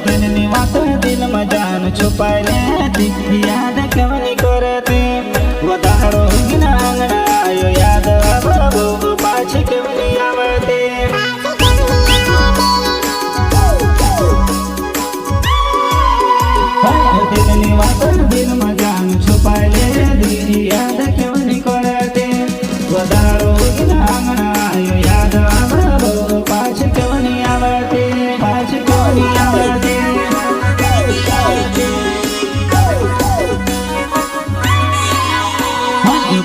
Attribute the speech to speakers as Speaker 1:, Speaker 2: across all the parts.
Speaker 1: दिलनी बात दिल में जान छुपाए लेती याद कवनी करते वदारो गिना अंगना आयो याद बाबू पाछ कवनी आवते दिलनी बात दिल में जान छुपाए लेती याद कवनी करते वदारो गिना अंगना आयो याद बाबू पाछ कवनी आवते पाछ कवनी आवते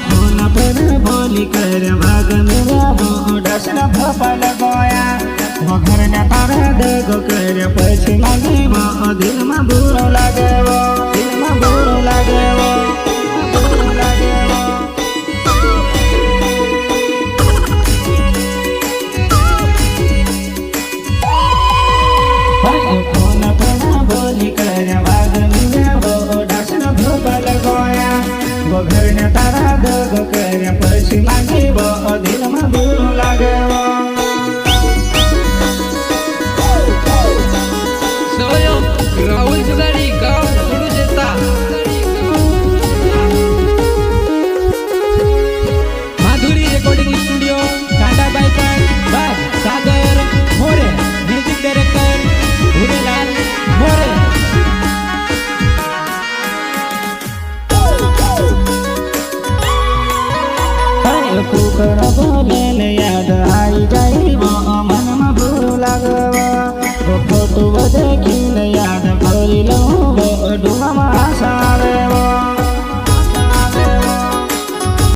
Speaker 1: फोन पर बोली कर भाग मेरा डसना भपा लगाया घर ने तारा दगो कर पैसे मांगे दिल में बुरो लागे दिल में बुरो लागे फोन पर बोली कर भाग मेरा डसना भपा लगाया घर ने तारा दगो कर पैसे मांगे दिल में बुरो लागे
Speaker 2: राहुल जुगारी गाव सोडू देता माधुरी रेकॉर्डिंग स्टुडिओ कांडा बायपास बाग सागर मोरे म्युझिक डायरेक्टर भुरेलाल मोरे
Speaker 1: कुकर बोले याद आई जाई मन में बुरो लागवा फोटो देखी याद भरी लो